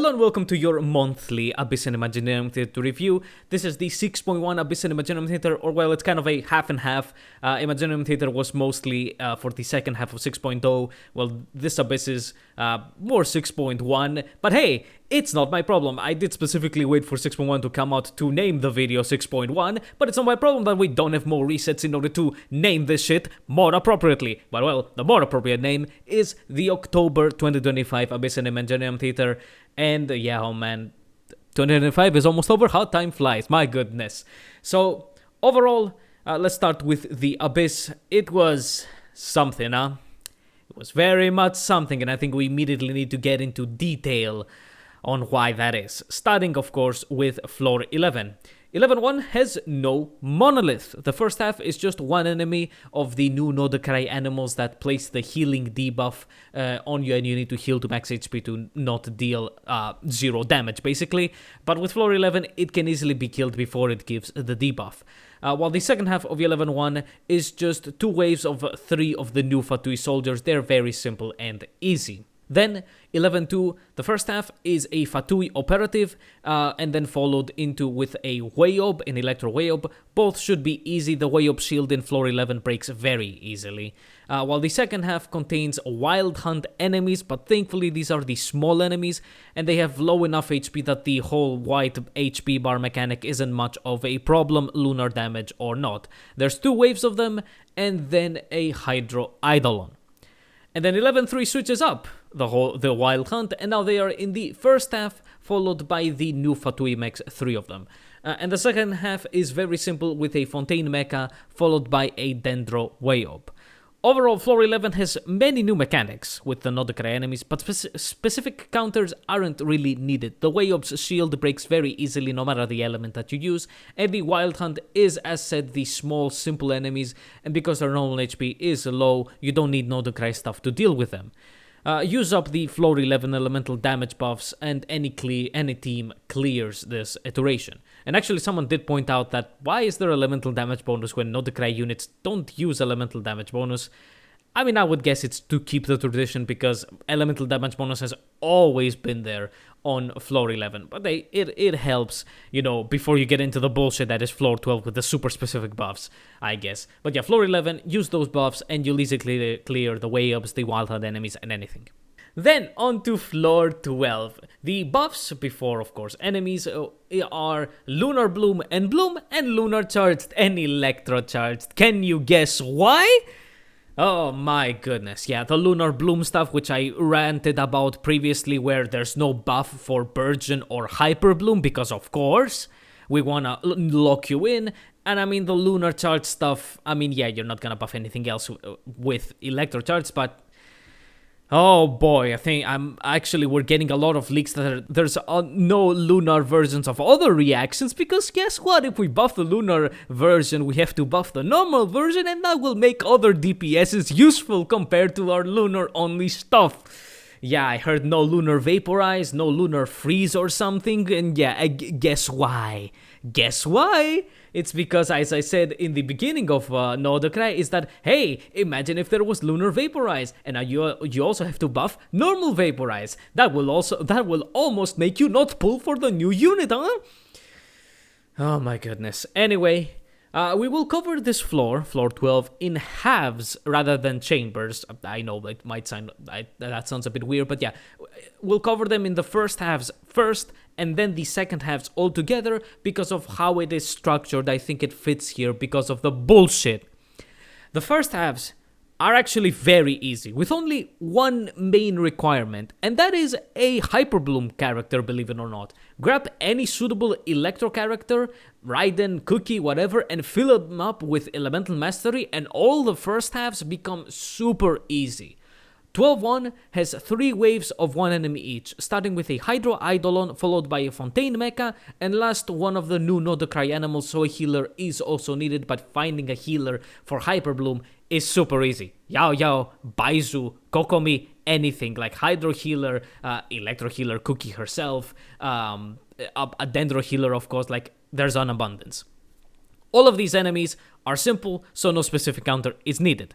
Hello and welcome to your monthly Abyss and Imaginarium Theater review. This is the 6.1 Abyss and Imaginarium Theater, or well, it's kind of a half and half. Imaginarium Theater was mostly for the second half of 6.0. Well, this Abyss is more 6.1, but hey, it's not my problem. I did specifically wait for 6.1 to come out to name the video 6.1, but it's not my problem that we don't have more resets in order to name this shit more appropriately. But well, the more appropriate name is the October 2025 Abyss and Imaginarium Theater. And yeah, oh man, 2025 is almost over. How time flies, my goodness. So overall, let's start with the Abyss. It was something, huh? It was very much something, and I think we immediately need to get into detail on why that is. Starting, of course, with floor 11. 11.1 has no monolith. The first half is just one enemy of the new Nod-Krai animals that place the healing debuff on you, and you need to heal to max HP to not deal 0 damage, basically. But with floor 11, it can easily be killed before it gives the debuff. While the second half of 11.1 is just 2 waves of 3 of the new Fatui soldiers. They're very simple and easy. Then 11.2, the first half is a Fatui operative, and then followed into with a Wayob, an Electro Wayob. Both should be easy. The Wayob shield in floor 11 breaks very easily. While the second half contains Wild Hunt enemies, but thankfully these are the small enemies, and they have low enough HP that the whole white HP bar mechanic isn't much of a problem, lunar damage or not. There's 2 waves of them, and then a Hydro Eidolon. And then 11.3 switches up the Wild Hunt, and now they are in the first half, followed by the new Fatui mechs, 3 of them. And the second half is very simple with a Fontaine mecha, followed by a Dendro Wayob. Overall, floor 11 has many new mechanics with the Nod-Krai enemies, but specific counters aren't really needed. The Wayob's shield breaks very easily no matter the element that you use, and the Wild Hunt is, as said, the small, simple enemies, and because their normal HP is low, you don't need Nod-Krai stuff to deal with them. Use up the floor 11 elemental damage buffs, and any team clears this iteration. And actually, someone did point out that why is there elemental damage bonus when Nod-Krai units don't use elemental damage bonus? I mean, I would guess it's to keep the tradition, because elemental damage bonus has always been there on floor 11. But it helps, you know, before you get into the bullshit that is floor 12 with the super specific buffs, I guess. But yeah, floor 11, use those buffs and you'll easily clear the Way-Ups, the Wild Hunt enemies, and anything. Then on to floor 12. The buffs before, of course, enemies are Lunar Bloom and Lunar Charged and Electro Charged. Can you guess why? Oh my goodness, yeah, the Lunar Bloom stuff, which I ranted about previously, where there's no buff for Burgeon or Hyper Bloom, because of course, we wanna lock you in. And I mean, the Lunar Charge stuff, I mean, yeah, you're not gonna buff anything else with Electro Charge, but oh boy, I think we're getting a lot of leaks that there's no lunar versions of other reactions, because guess what, if we buff the lunar version, we have to buff the normal version, and that will make other DPSs useful compared to our lunar only stuff. Yeah, I heard no lunar vaporize, no lunar freeze or something, and yeah, guess why? Guess why? It's because, as I said in the beginning of Nod-Krai, is that, hey, imagine if there was Lunar Vaporize, and you also have to buff Normal Vaporize. That will almost make you not pull for the new unit, huh? Oh my goodness. Anyway, we will cover this floor 12, in halves rather than chambers. I know it might sound, that sounds a bit weird, but yeah, we'll cover them in the first halves first, and then the second halves all together, because of how it is structured. I think it fits here because of the bullshit. The first halves are actually very easy, with only one main requirement, and that is a Hyper Bloom character, believe it or not. Grab any suitable Electro character, Raiden, Cookie, whatever, and fill them up with Elemental Mastery, and all the first halves become super easy. 12.1 has 3 waves of 1 enemy each, starting with a Hydro Eidolon, followed by a Fontaine mecha, and last one of the new Nod-Krai animals, so a healer is also needed, but finding a healer for Hyper Bloom is super easy. Yao Yao, Baizu, Kokomi, anything like Hydro healer, Electro healer, Cookie herself, a Dendro healer, of course, like there's an abundance. All of these enemies are simple, so no specific counter is needed.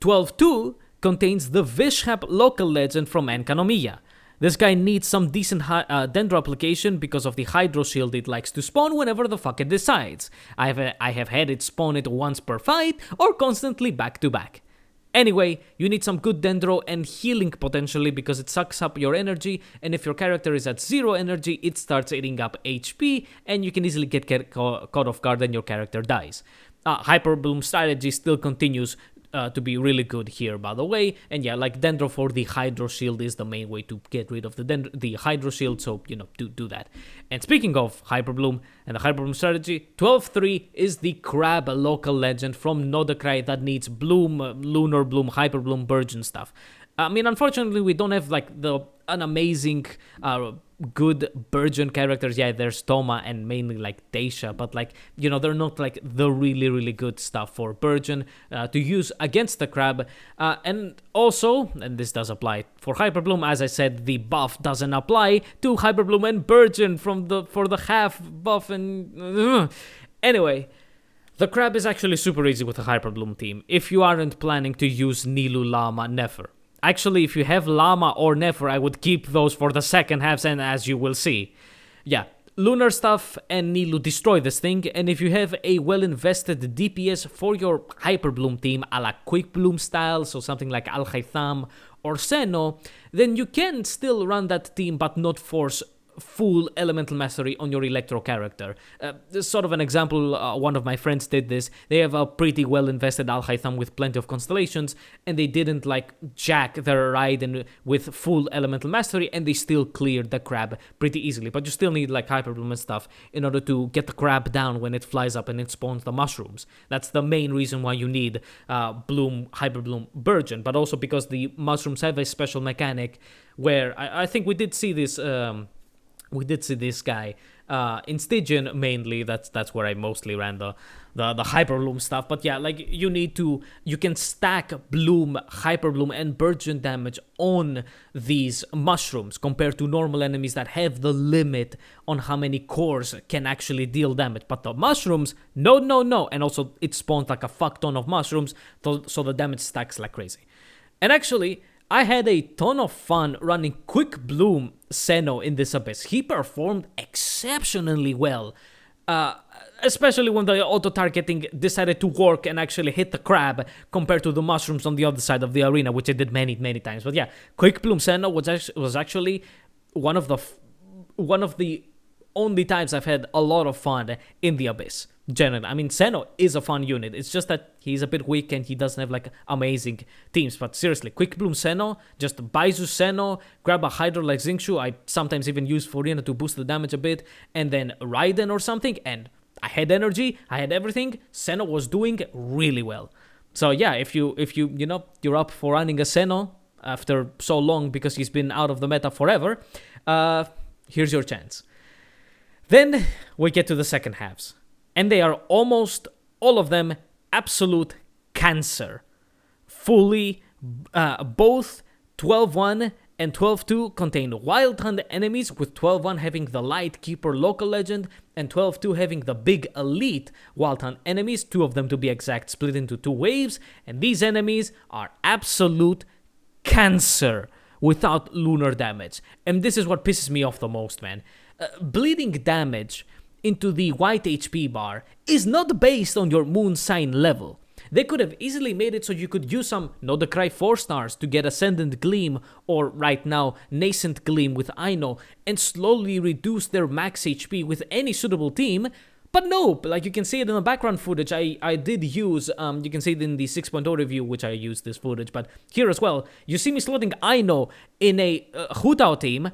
12.2 contains the Vishap local legend from Enkanomiya. This guy needs some decent Dendro application because of the Hydro Shield it likes to spawn whenever the fuck it decides. I have had it spawn it once per fight or constantly back to back. Anyway, you need some good Dendro and healing potentially because it sucks up your energy, and if your character is at 0 energy, it starts eating up HP and you can easily get caught off guard and your character dies. Hyper Bloom strategy still continues to be really good here, by the way, and yeah, like Dendro for the Hydro Shield is the main way to get rid of the Hydro Shield, so you know, do that. And speaking of Hyper Bloom and the Hyper Bloom strategy, 12-3 is the Crab local legend from Nod-Krai that needs Bloom, Lunar Bloom, Hyper Bloom, Burgeon stuff. I mean, unfortunately, we don't have like an amazing good Burgeon characters. Yeah, there's Toma and mainly like Daisha, but like, you know, they're not like the really good stuff for Burgeon to use against the Crab. And also, and this does apply for Hyper Bloom, as I said, the buff doesn't apply to Hyper Bloom and Burgeon for the half buff and anyway. The Crab is actually super easy with a Hyper Bloom team if you aren't planning to use Nilu, Llama, Nefer. Actually, if you have Llama or Nefer, I would keep those for the second halves, and as you will see. Yeah, Lunar stuff and Nilu destroy this thing, and if you have a well-invested DPS for your Hyper Bloom team, a la Quick Bloom style, so something like Al Haytham or Seno, then you can still run that team but not force full elemental mastery on your Electro character. Sort of an example, one of my friends did this. They have a pretty well invested Al Haytham with plenty of constellations, and they didn't like jack their Raiden with full elemental mastery, and they still cleared the Crab pretty easily. But you still need like Hyper Bloom and stuff in order to get the Crab down when it flies up and it spawns the mushrooms. That's the main reason why you need Bloom, Hyper Bloom, Burgeon, but also because the mushrooms have a special mechanic where I think we did see this. We did see this guy in Stygian mainly. That's where I mostly ran the Hyper Bloom stuff. But yeah, like you can stack Bloom, Hyper Bloom, and Burgeon damage on these mushrooms compared to normal enemies that have the limit on how many cores can actually deal damage. But the mushrooms, no, and also it spawns like a fuck ton of mushrooms, so the damage stacks like crazy. And actually, I had a ton of fun running Quick Bloom Seno in this Abyss. He performed exceptionally well, especially when the auto-targeting decided to work and actually hit the Crab compared to the mushrooms on the other side of the arena, which it did many times. But yeah, Quick Bloom Seno was actually one of the only times I've had a lot of fun in the Abyss. Generally, I mean, Seno is a fun unit. It's just that he's a bit weak and he doesn't have like amazing teams. But seriously, Quick Bloom Seno, just Baizu Seno, grab a Hydro like Xingqiu. I sometimes even use Furina to boost the damage a bit, and then Raiden or something. And I had energy, I had everything. Seno was doing really well. So yeah, if you're up for running a Seno after so long because he's been out of the meta forever, here's your chance. Then we get to the second halves. And they are almost all of them absolute cancer. Fully, both 12-1 and 12-2 contain Wild Hunt enemies, with 12-1 having the Light Keeper local legend, and 12-2 having the big elite Wild Hunt enemies, 2 of them to be exact, split into 2 waves, and these enemies are absolute cancer without lunar damage. And this is what pisses me off the most, man. Bleeding damage into the white HP bar is not based on your moon sign level. They could have easily made it so you could use some Nod-Krai 4 stars to get Ascendant Gleam, or right now Nascent Gleam with Aino, and slowly reduce their max HP with any suitable team. But no, like you can see it in the background footage, I did use, you can see it in the 6.0 review, which I used this footage, but here as well, you see me slotting Aino in a Hu Tao team,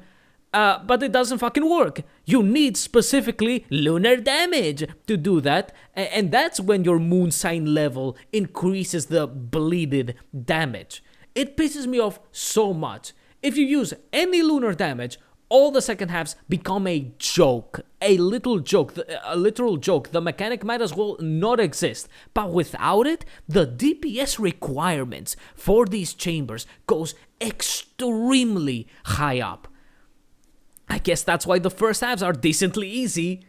but it doesn't fucking work. You need specifically lunar damage to do that, and that's when your moon sign level increases the bleeded damage. It pisses me off so much. If you use any lunar damage, all the second halves become a joke. A literal joke. The mechanic might as well not exist. But without it, the DPS requirements for these chambers goes extremely high up. I guess that's why the first halves are decently easy.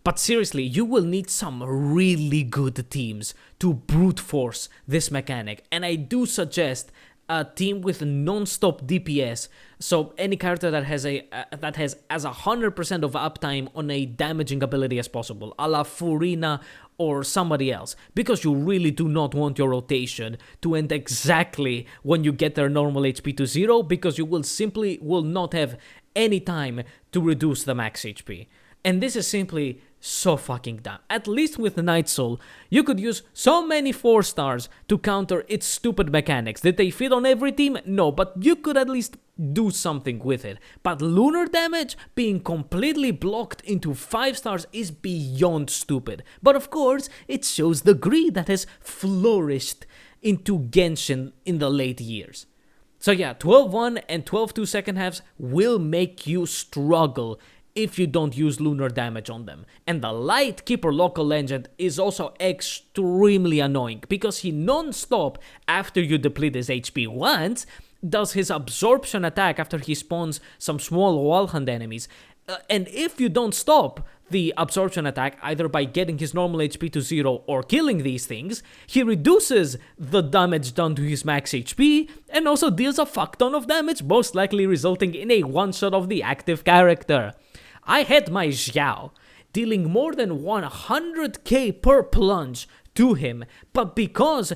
But seriously, you will need some really good teams to brute force this mechanic. And I do suggest a team with non-stop DPS. So any character that has as 100% of uptime on a damaging ability as possible, a la Furina or somebody else, because you really do not want your rotation to end exactly when you get their normal HP to 0, because you will not have any time to reduce the max HP. And this is simply so fucking dumb. At least with Night Soul, you could use so many 4 stars to counter its stupid mechanics. Did they fit on every team? No, but you could at least do something with it. But lunar damage being completely blocked into 5 stars is beyond stupid. But of course, it shows the greed that has flourished into Genshin in the late years. So yeah, 12-1 and 12-2 second halves will make you struggle if you don't use lunar damage on them. And the Lightkeeper local legend is also extremely annoying, because he non-stop, after you deplete his HP once, does his absorption attack after he spawns some small wall hunt enemies. And if you don't stop the absorption attack, either by getting his normal HP to 0 or killing these things, he reduces the damage done to his max HP and also deals a fuck ton of damage, most likely resulting in a one-shot of the active character. I had my Xiao dealing more than 100k per plunge to him, but because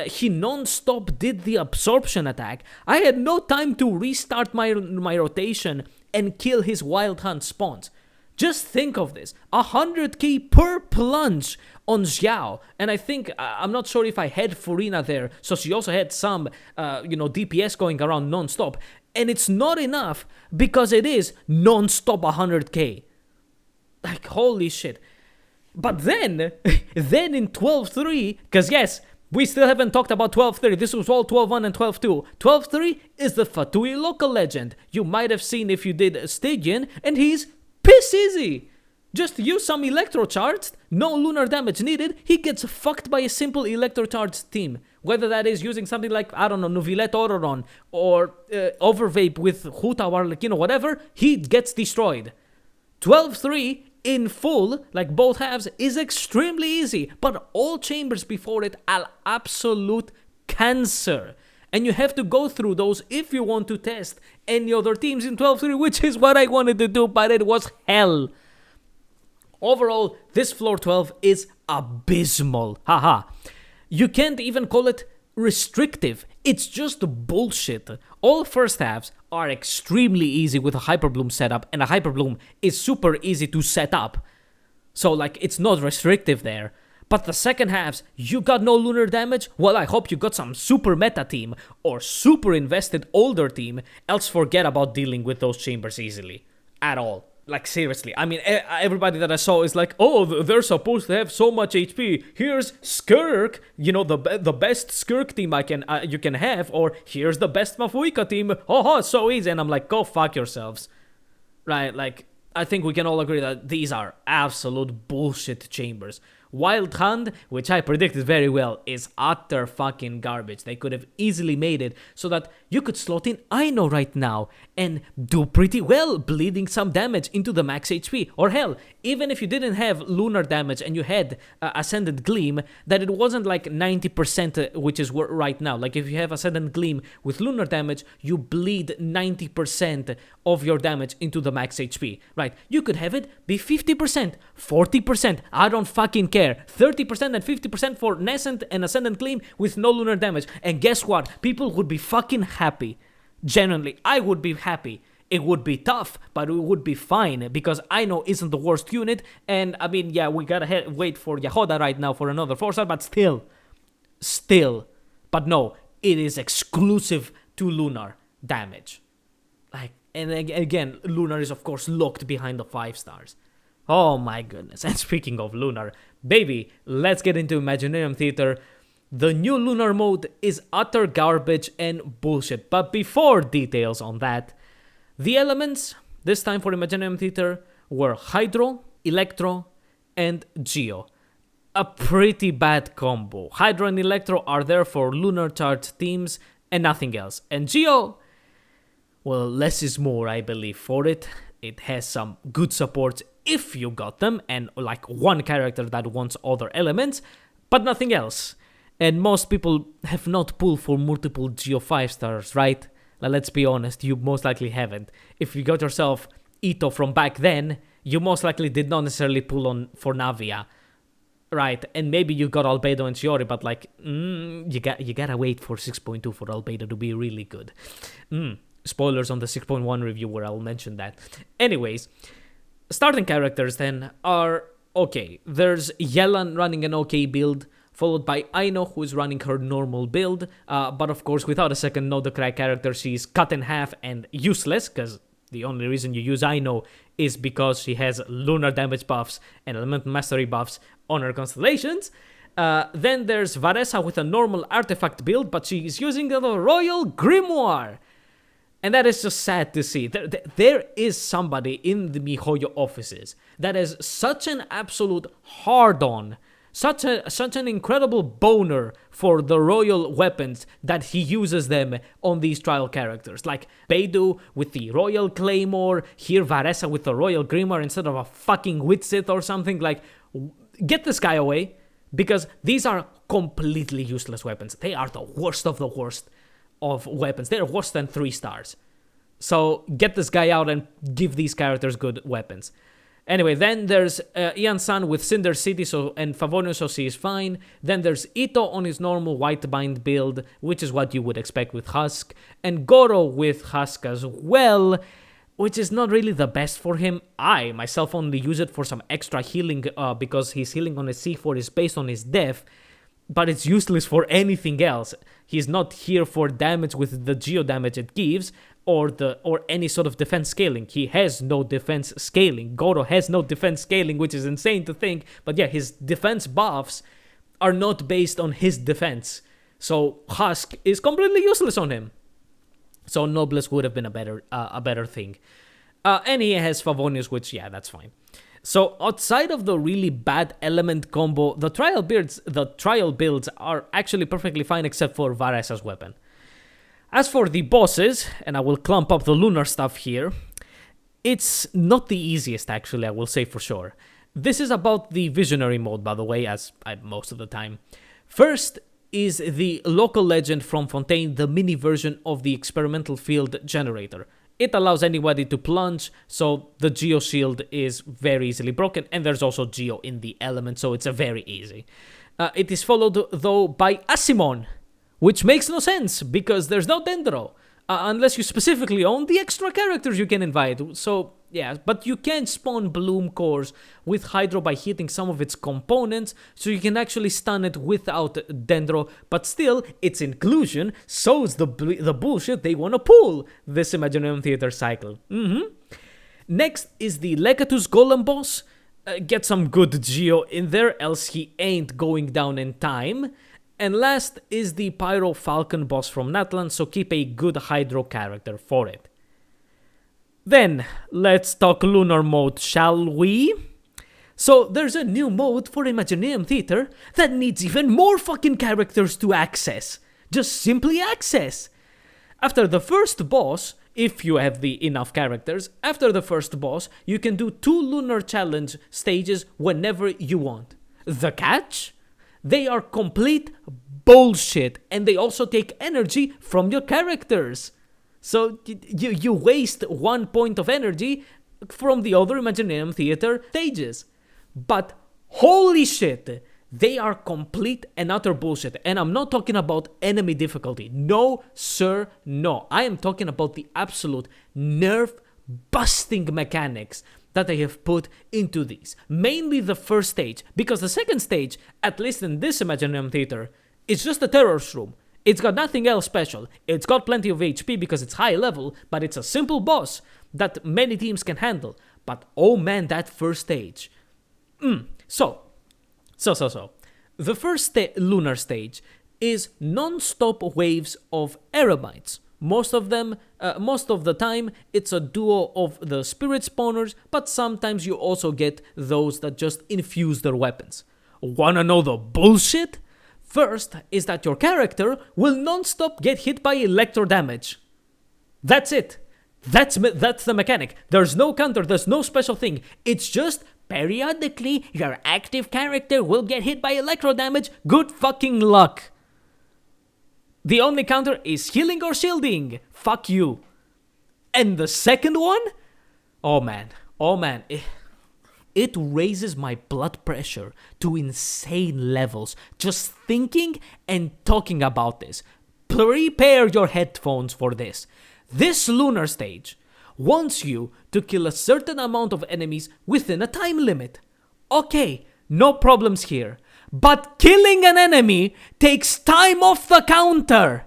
he non-stop did the absorption attack, I had no time to restart my rotation and kill his wild hunt spawns. Just think of this, 100k per plunge on Xiao, and I think, I'm not sure if I had Furina there, so she also had some, DPS going around non-stop, and it's not enough because it is non-stop 100k. Like, holy shit. But then in 12-3, because yes, we still haven't talked about 12-3, this was all 12-1 and 12-2. 12-3 is the Fatui local legend. You might have seen if you did Stygian, and he's piss easy. Just use some electrocharged, no lunar damage needed, he gets fucked by a simple electrocharged team. Whether that is using something like, I don't know, Nuvilette Ororon, or Overvape with Huta or whatever, he gets destroyed. 12-3 in full, like both halves, is extremely easy, but all chambers before it are absolute cancer. And you have to go through those if you want to test any other teams in 12-3, which is what I wanted to do, but it was hell. Overall, this floor 12 is abysmal. Haha. You can't even call it restrictive. It's just bullshit. All first halves are extremely easy with a Hyperbloom setup, and a Hyperbloom is super easy to set up. So, like, it's not restrictive there. But the second halves, you got no lunar damage? Well, I hope you got some super meta team or super invested older team, else forget about dealing with those chambers easily. At all. Like, seriously. I mean, everybody that I saw is like, oh, they're supposed to have so much HP. Here's Skirk, the best Skirk team you can have, or here's the best Mafuika team. Oh, so easy. And I'm like, go fuck yourselves. Right? Like, I think we can all agree that these are absolute bullshit chambers. Wild Hunt, which I predicted very well, is utter fucking garbage. They could have easily made it so that you could slot in Aino right now and do pretty well, bleeding some damage into the max HP. Or hell, even if you didn't have lunar damage and you had Ascendant Gleam, that it wasn't like 90%, which is right now. Like, if you have Ascendant Gleam with lunar damage, you bleed 90% of your damage into the max HP, right? You could have it be 50%, 40%, I don't fucking care. 30% and 50% for Nascent and Ascendant Gleam with no lunar damage. And guess what? People would be fucking happy. Genuinely, I would be happy. It would be tough, but it would be fine, because Aino isn't the worst unit, and I mean, yeah, we gotta wait for Yahoda right now for another 4-star, but still. But no, it is exclusive to lunar damage. Like, and again, lunar is of course locked behind the 5 stars. Oh my goodness. And speaking of lunar, baby, let's get into Imaginarium Theater. The new Lunar Mode is utter garbage and bullshit. But before details on that, the elements, this time for Imaginarium Theater, were Hydro, Electro, and Geo. A pretty bad combo. Hydro and Electro are there for lunar charged teams and nothing else. And Geo, well, less is more, I believe, for it. It has some good supports if you got them, and like one character that wants other elements, but nothing else. And most people have not pulled for multiple Geo 5 stars, right? Like, let's be honest, you most likely haven't. If you got yourself Ito from back then, you most likely did not necessarily pull on for Navia, right? And maybe you got Albedo and Shiori, but like, you gotta wait for 6.2 for Albedo to be really good. Spoilers on the 6.1 review where I'll mention that. Anyways, starting characters then are okay. There's Yelan running an okay build, followed by Aino, who is running her normal build, but of course without a second Nod-Krai character, she's cut in half and useless, because the only reason you use Aino is because she has lunar damage buffs and elemental mastery buffs on her constellations. Then there's Varesa with a normal artifact build, but she's using the Royal Grimoire. And that is just sad to see. There is somebody in the MiHoYo offices that is such an absolute hard-on, such an incredible boner for the royal weapons that he uses them on these trial characters. Like Beidou with the Royal Claymore, here Varesa with the Royal Grimoire instead of a fucking Witsith or something. Like, get this guy away, because these are completely useless weapons. They are the worst of the worst of weapons. They're worse than 3 stars. So get this guy out and give these characters good weapons. Anyway, then there's Ian-san with Cinder City and Favonius, so she is fine. Then there's Ito on his normal White Bind build, which is what you would expect with Husk. And Goro with Husk as well, which is not really the best for him. I myself only use it for some extra healing because his healing on his C4 is based on his def, but it's useless for anything else. He's not here for damage with the geo damage it gives, or any sort of defense scaling. He has no defense scaling. Goro has no defense scaling, which is insane to think. But yeah, his defense buffs are not based on his defense. So Husk is completely useless on him. So Noblesse would have been a better thing. And he has Favonius, which, yeah, that's fine. So outside of the really bad element combo, the trial builds are actually perfectly fine except for Varesa's weapon. As for the bosses, and I will clump up the lunar stuff here, it's not the easiest actually, I will say for sure. This is about the visionary mode, by the way, as most of the time. First is the local legend from Fontaine, the mini version of the experimental field generator. It allows anybody to plunge, so the Geo shield is very easily broken, and there's also Geo in the element, so it's very easy. It is followed, though, by Asimon, which makes no sense, because there's no Dendro, unless you specifically own the extra characters you can invite. So, yeah, but you can spawn Bloom cores with Hydro by hitting some of its components, so you can actually stun it without Dendro, but still, its inclusion shows the bullshit they want to pull this Imaginarium Theater cycle. Next is the Legatus Golem boss. Get some good Geo in there, else he ain't going down in time. And last is the Pyro Falcon boss from Natlan, so keep a good Hydro character for it. Then, let's talk Lunar Mode, shall we? So, there's a new mode for Imaginarium Theater that needs even more fucking characters to access. Just simply access. After the first boss, if you have enough characters, after the first boss, you can do 2 Lunar Challenge stages whenever you want. The catch? They are complete bullshit, and they also take energy from your characters. So you waste 1 point of energy from the other Imaginarium Theater stages. But holy shit, they are complete and utter bullshit. And I'm not talking about enemy difficulty. No, sir, no. I am talking about the absolute nerve-busting mechanics that they have put into these. Mainly the first stage, because the second stage, at least in this Imaginarium Theater, is just a terror shroom. It's got nothing else special. It's got plenty of HP because it's high level, but it's a simple boss that many teams can handle. But oh man, that first stage. So. The first lunar stage is non-stop waves of Eremites. Most of the time, it's a duo of the spirit spawners, but sometimes you also get those that just infuse their weapons. Wanna know the bullshit? First is that your character will non-stop get hit by electro damage. That's it. That's the mechanic. There's no counter, there's no special thing. It's just periodically your active character will get hit by electro damage. Good fucking luck. The only counter is healing or shielding. Fuck you. And the second one? Oh man. It raises my blood pressure to insane levels just thinking and talking about this. Prepare your headphones for this. This lunar stage wants you to kill a certain amount of enemies within a time limit. Okay, no problems here. But killing an enemy takes time off the counter.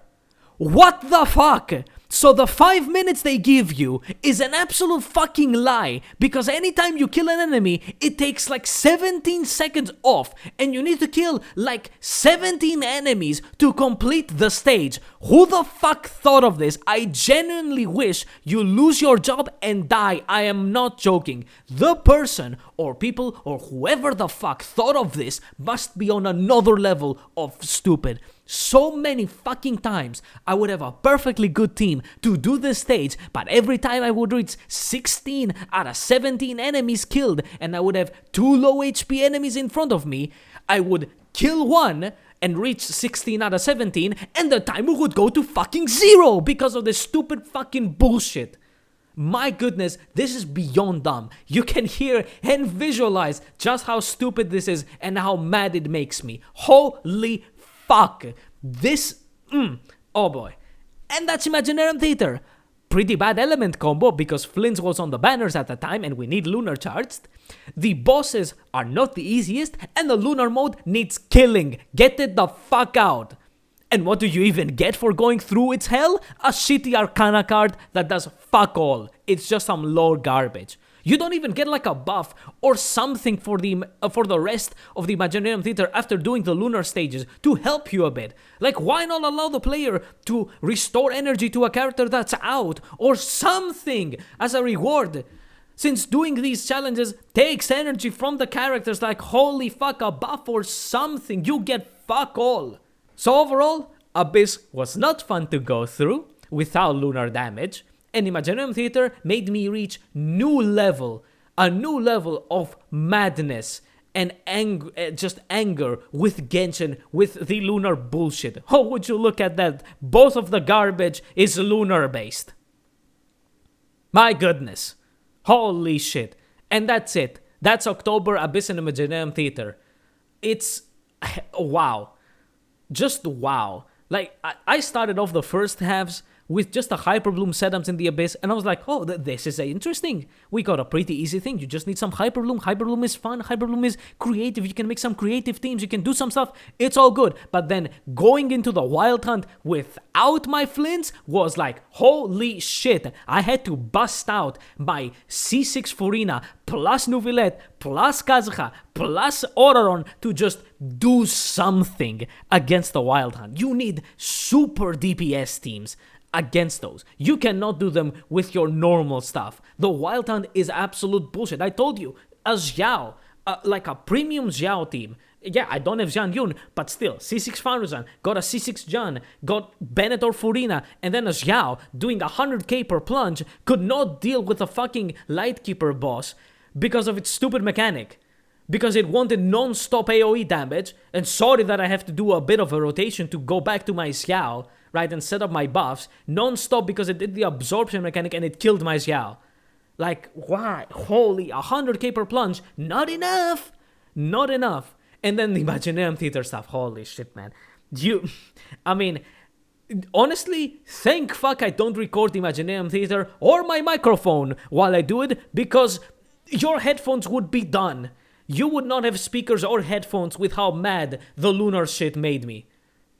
What the fuck? So the 5 minutes they give you is an absolute fucking lie, because anytime you kill an enemy, it takes like 17 seconds off, and you need to kill like 17 enemies to complete the stage. Who the fuck thought of this? I genuinely wish you lose your job and die. I am not joking. The person or people or whoever the fuck thought of this must be on another level of stupid. So many fucking times I would have a perfectly good team to do this stage, but every time I would reach 16 out of 17 enemies killed and I would have 2 low HP enemies in front of me, I would kill one and reach 16 out of 17 and the timer would go to fucking 0 because of this stupid fucking bullshit. My goodness, this is beyond dumb. You can hear and visualize just how stupid this is and how mad it makes me. Holy fuck. This, oh boy. And that's Imaginarium Theater. Pretty bad element combo because Flint was on the banners at the time and we need Lunar charged. The bosses are not the easiest and the Lunar Mode needs killing. Get it the fuck out. And what do you even get for going through its hell? A shitty Arcana card that does fuck all. It's just some lore garbage. You don't even get like a buff or something for the rest of the Imaginarium Theater after doing the lunar stages to help you a bit. Like, why not allow the player to restore energy to a character that's out or something as a reward? Since doing these challenges takes energy from the characters, like holy fuck, a buff or something, you get fuck all. So overall, Abyss was not fun to go through without lunar damage. And Imaginarium Theater made me reach a new level of madness and anger with Genshin, with the lunar bullshit. How would you look at that? Both of the garbage is lunar based. My goodness. Holy shit. And that's it. That's October Abyss and Imaginarium Theater. It's wow. Just wow. Like, I started off the first halves with just the Hyperbloom setups in the Abyss, and I was like, oh, this is interesting. We got a pretty easy thing. You just need some Hyperbloom. Hyperbloom is fun. Hyperbloom is creative. You can make some creative teams. You can do some stuff. It's all good. But then going into the Wild Hunt without my Flints was like, holy shit. I had to bust out my C6 Furina plus Nuvilette plus Kazuha plus Oraron to just do something against the Wild Hunt. You need super DPS teams against those. You cannot do them with your normal stuff. The Wild Hunt is absolute bullshit. I told you, a Xiao, like a premium Xiao team. Yeah, I don't have Jian Yun, but still, C6 Fanuzan, got a C6 Jian, got Bennett or Furina, and then a Xiao doing 100k per plunge could not deal with a fucking Lightkeeper boss because of its stupid mechanic. Because it wanted non-stop AoE damage, and sorry that I have to do a bit of a rotation to go back to my Xiao, right, and set up my buffs, non-stop because it did the absorption mechanic and it killed my Xiao. Like, why? Holy, 100k per plunge, not enough! Not enough. And then the Imaginarium Theater stuff, holy shit, man. I mean, honestly, thank fuck I don't record the Imaginarium Theater or my microphone while I do it, because your headphones would be done. You would not have speakers or headphones with how mad the lunar shit made me.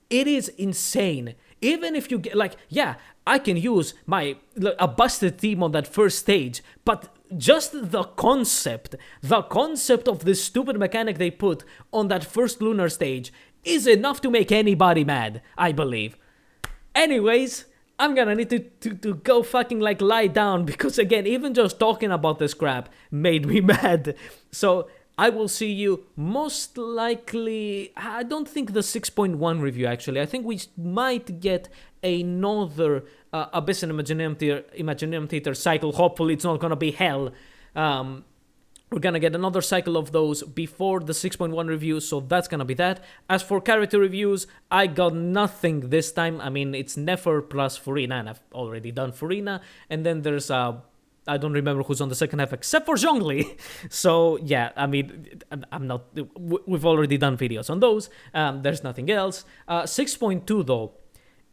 It is insane. Even if you get, like, yeah, I can use a busted theme on that first stage, but just the concept of this stupid mechanic they put on that first lunar stage is enough to make anybody mad, I believe. Anyways, I'm gonna need to go fucking like lie down, because again, even just talking about this crap made me mad. So I will see you most likely, I don't think the 6.1 review actually, I think we might get another Abyss and Imaginarium Theater cycle. Hopefully it's not gonna be hell. We're gonna get another cycle of those before the 6.1 review, so that's gonna be that. As for character reviews, I got nothing this time. I mean, it's Nefer plus Furina, and I've already done Furina. And then there's, I don't remember who's on the second half, except for Zhongli. So, yeah, I mean, I'm not... We've already done videos on those. There's nothing else. 6.2, though,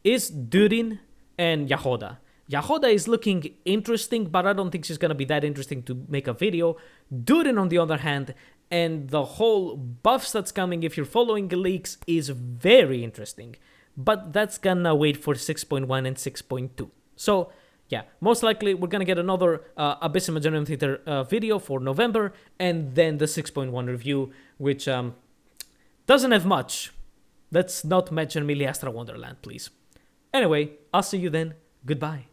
is Durin and Yahoda. Yahoda is looking interesting, but I don't think she's gonna be that interesting to make a video. Durin, on the other hand, and the whole buffs that's coming if you're following the leaks is very interesting. But that's gonna wait for 6.1 and 6.2. So, yeah, most likely we're gonna get another Abyss Imaginarium Theater video for November, and then the 6.1 review, which doesn't have much. Let's not mention Miliastra Wonderland, please. Anyway, I'll see you then. Goodbye.